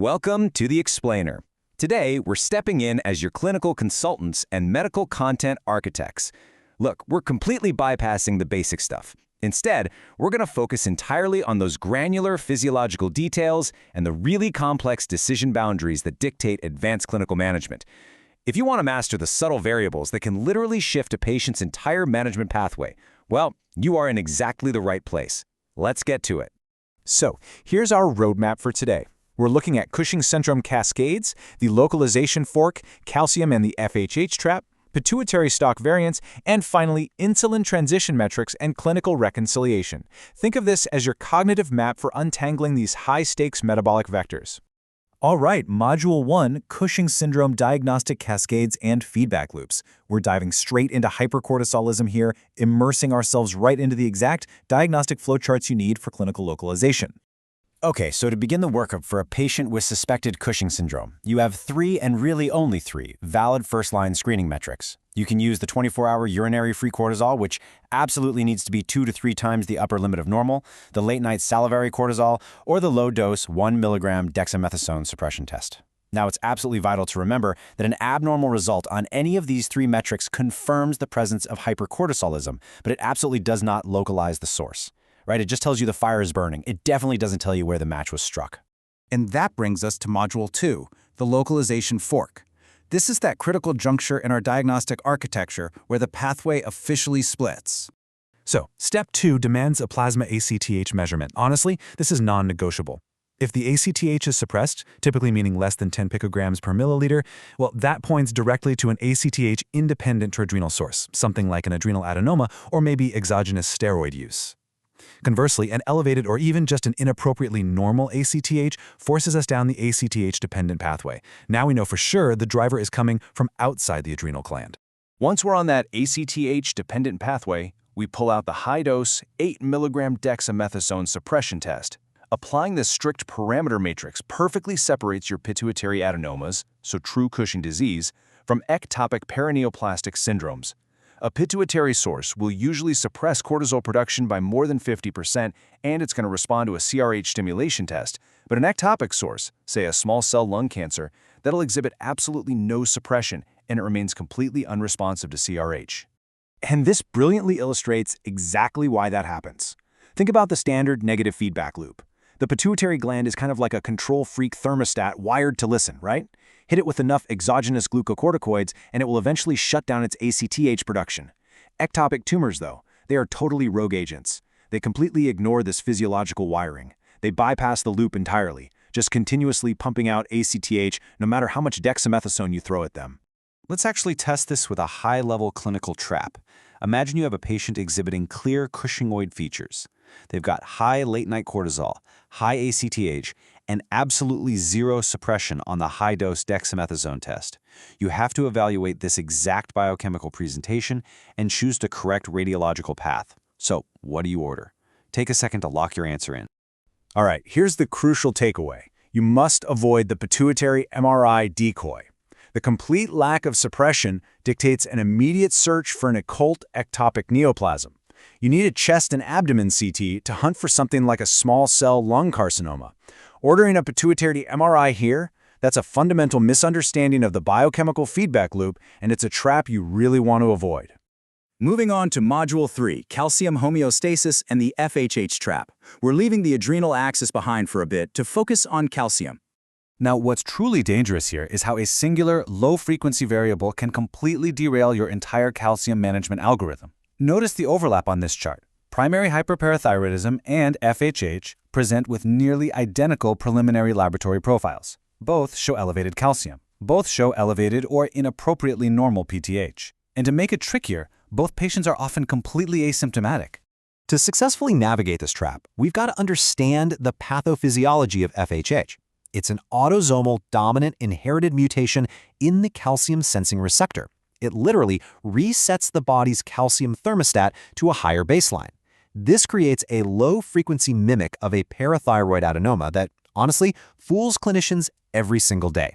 Welcome to The Explainer. Today, we're stepping in as your clinical consultants and medical content architects. Look, we're completely bypassing the basic stuff. Instead, we're going to focus entirely on those granular physiological details and the really complex decision boundaries that dictate advanced clinical management. If you want to master the subtle variables that can literally shift a patient's entire management pathway, well, you are in exactly the right place. Let's get to it. So, here's our roadmap for today. We're looking at Cushing syndrome cascades, the localization fork, calcium and the FHH trap, pituitary stalk variants, and finally, insulin transition metrics and clinical reconciliation. Think of this as your cognitive map for untangling these high-stakes metabolic vectors. All right, Module 1, Cushing syndrome diagnostic cascades and feedback loops. We're diving straight into hypercortisolism here, immersing ourselves right into the exact diagnostic flowcharts you need for clinical localization. Okay, so to begin the workup for a patient with suspected Cushing syndrome, you have 3 and really only 3 valid first-line screening metrics. You can use the 24-hour urinary free cortisol, which absolutely needs to be 2 to 3 times the upper limit of normal, the late-night salivary cortisol, or the low-dose 1 milligram dexamethasone suppression test. Now, it's absolutely vital to remember that an abnormal result on any of these 3 metrics confirms the presence of hypercortisolism, but it absolutely does not localize the source. Right? It just tells you the fire is burning. It definitely doesn't tell you where the match was struck. And that brings us to Module 2, the localization fork. This is that critical juncture in our diagnostic architecture where the pathway officially splits. So, Step 2 demands a plasma ACTH measurement. Honestly, this is non-negotiable. If the ACTH is suppressed, typically meaning less than 10 picograms per milliliter, well, that points directly to an ACTH-independent adrenal source, something like an adrenal adenoma or maybe exogenous steroid use. Conversely, an elevated or even just an inappropriately normal ACTH forces us down the ACTH-dependent pathway. Now we know for sure the driver is coming from outside the adrenal gland. Once we're on that ACTH-dependent pathway, we pull out the high-dose 8 milligram dexamethasone suppression test. Applying this strict parameter matrix perfectly separates your pituitary adenomas, so true Cushing disease, from ectopic paraneoplastic syndromes. A pituitary source will usually suppress cortisol production by more than 50%, and it's going to respond to a CRH stimulation test. But an ectopic source, say a small cell lung cancer, that'll exhibit absolutely no suppression, and it remains completely unresponsive to CRH. And this brilliantly illustrates exactly why that happens. Think about the standard negative feedback loop. The pituitary gland is kind of like a control-freak thermostat wired to listen, right? Hit it with enough exogenous glucocorticoids, and it will eventually shut down its ACTH production. Ectopic tumors, though, they are totally rogue agents. They completely ignore this physiological wiring. They bypass the loop entirely, just continuously pumping out ACTH no matter how much dexamethasone you throw at them. Let's actually test this with a high-level clinical trap. Imagine you have a patient exhibiting clear Cushingoid features. They've got high late-night cortisol, high ACTH, and absolutely zero suppression on the high-dose dexamethasone test. You have to evaluate this exact biochemical presentation and choose the correct radiological path. So, what do you order? Take a second to lock your answer in. All right, here's the crucial takeaway. You must avoid the pituitary MRI decoy. The complete lack of suppression dictates an immediate search for an occult ectopic neoplasm. You need a chest and abdomen CT to hunt for something like a small cell lung carcinoma. Ordering a pituitary MRI here, that's a fundamental misunderstanding of the biochemical feedback loop, and it's a trap you really want to avoid. Moving on to Module 3, calcium homeostasis and the FHH trap. We're leaving the adrenal axis behind for a bit to focus on calcium. Now, what's truly dangerous here is how a singular, low-frequency variable can completely derail your entire calcium management algorithm. Notice the overlap on this chart. Primary hyperparathyroidism and FHH present with nearly identical preliminary laboratory profiles. Both show elevated calcium. Both show elevated or inappropriately normal PTH. And to make it trickier, both patients are often completely asymptomatic. To successfully navigate this trap, we've got to understand the pathophysiology of FHH. It's an autosomal dominant inherited mutation in the calcium sensing receptor. It literally resets the body's calcium thermostat to a higher baseline. This creates a low-frequency mimic of a parathyroid adenoma that, honestly, fools clinicians every single day.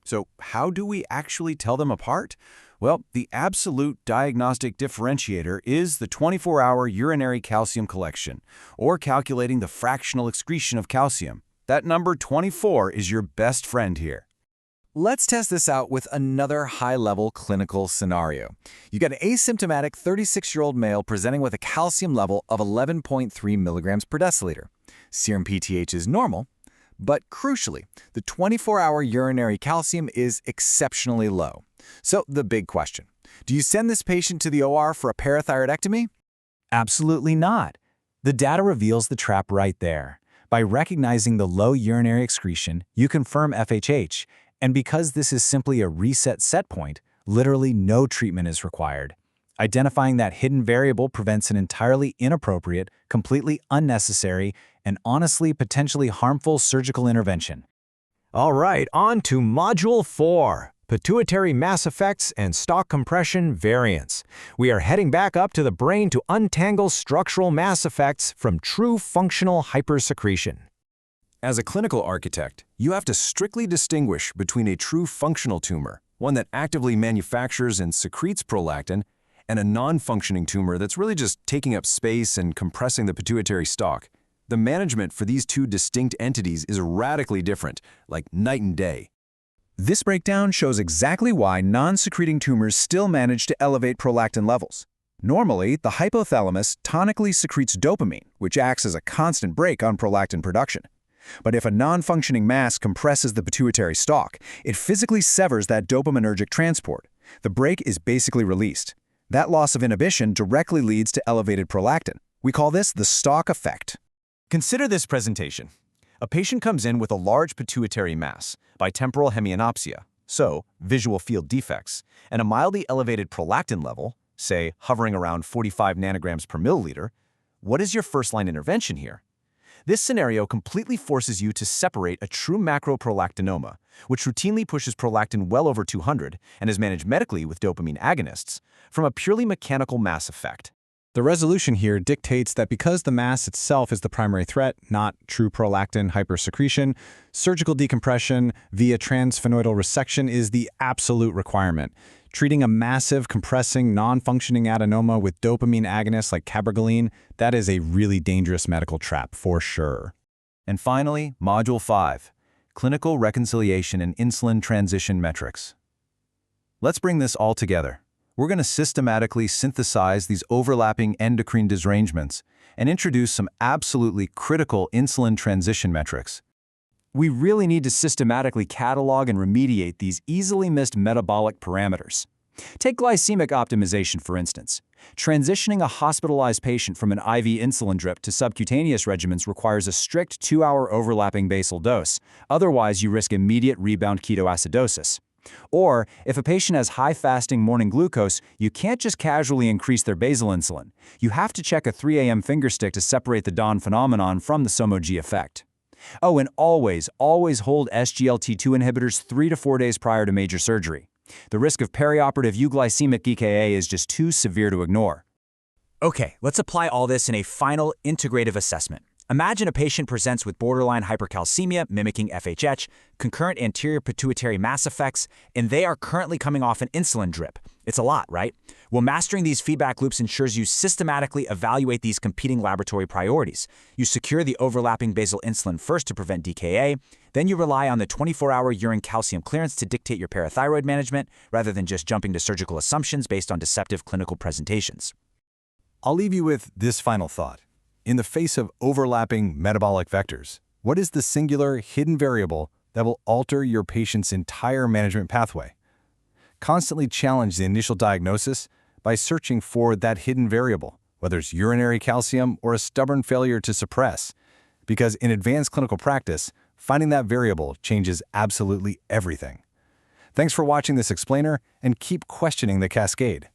So how do we actually tell them apart? Well, the absolute diagnostic differentiator is the 24-hour urinary calcium collection, or calculating the fractional excretion of calcium. That number 24 is your best friend here. Let's test this out with another high-level clinical scenario. You got an asymptomatic 36-year-old male presenting with a calcium level of 11.3 milligrams per deciliter. Serum PTH is normal, but crucially, the 24-hour urinary calcium is exceptionally low. So the big question, do you send this patient to the OR for a parathyroidectomy? Absolutely not. The data reveals the trap right there. By recognizing the low urinary excretion, you confirm FHH, and because this is simply a reset set point, literally no treatment is required. Identifying that hidden variable prevents an entirely inappropriate, completely unnecessary, and honestly potentially harmful surgical intervention. All right, on to Module 4, Pituitary Mass Effects and Stalk Compression Variants. We are heading back up to the brain to untangle structural mass effects from true functional hypersecretion. As a clinical architect, you have to strictly distinguish between a true functional tumor, one that actively manufactures and secretes prolactin, and a non-functioning tumor that's really just taking up space and compressing the pituitary stalk. The management for these two distinct entities is radically different, like night and day. This breakdown shows exactly why non-secreting tumors still manage to elevate prolactin levels. Normally, the hypothalamus tonically secretes dopamine, which acts as a constant brake on prolactin production. But if a non-functioning mass compresses the pituitary stalk, it physically severs that dopaminergic transport. The brake is basically released. That loss of inhibition directly leads to elevated prolactin. We call this the stalk effect. Consider this presentation. A patient comes in with a large pituitary mass, bitemporal hemianopsia, so visual field defects, and a mildly elevated prolactin level, say hovering around 45 nanograms per milliliter. What is your first-line intervention here? This scenario completely forces you to separate a true macroprolactinoma, which routinely pushes prolactin well over 200 and is managed medically with dopamine agonists, from a purely mechanical mass effect. The resolution here dictates that because the mass itself is the primary threat, not true prolactin hypersecretion, surgical decompression via transsphenoidal resection is the absolute requirement. Treating a massive, compressing, non-functioning adenoma with dopamine agonists like cabergoline, that is a really dangerous medical trap for sure. And finally, Module 5, Clinical Reconciliation and Insulin Transition Metrics. Let's bring this all together. We're going to systematically synthesize these overlapping endocrine disrangements and introduce some absolutely critical insulin transition metrics. We really need to systematically catalog and remediate these easily missed metabolic parameters. Take glycemic optimization, for instance. Transitioning a hospitalized patient from an IV insulin drip to subcutaneous regimens requires a strict 2-hour overlapping basal dose. Otherwise, you risk immediate rebound ketoacidosis. Or, if a patient has high fasting morning glucose, you can't just casually increase their basal insulin. You have to check a 3 a.m. fingerstick to separate the dawn phenomenon from the SOMO-G effect. Oh, and always hold SGLT2 inhibitors 3 to 4 days prior to major surgery. The risk of perioperative euglycemic DKA is just too severe to ignore. Okay, let's apply all this in a final integrative assessment. Imagine a patient presents with borderline hypercalcemia mimicking FHH, concurrent anterior pituitary mass effects, and they are currently coming off an insulin drip. It's a lot, right? Well, mastering these feedback loops ensures you systematically evaluate these competing laboratory priorities. You secure the overlapping basal insulin first to prevent DKA, then you rely on the 24-hour urine calcium clearance to dictate your parathyroid management, rather than just jumping to surgical assumptions based on deceptive clinical presentations. I'll leave you with this final thought. In the face of overlapping metabolic vectors, what is the singular hidden variable that will alter your patient's entire management pathway? Constantly challenge the initial diagnosis by searching for that hidden variable, whether it's urinary calcium or a stubborn failure to suppress, because in advanced clinical practice, finding that variable changes absolutely everything. Thanks for watching this explainer, and keep questioning the cascade.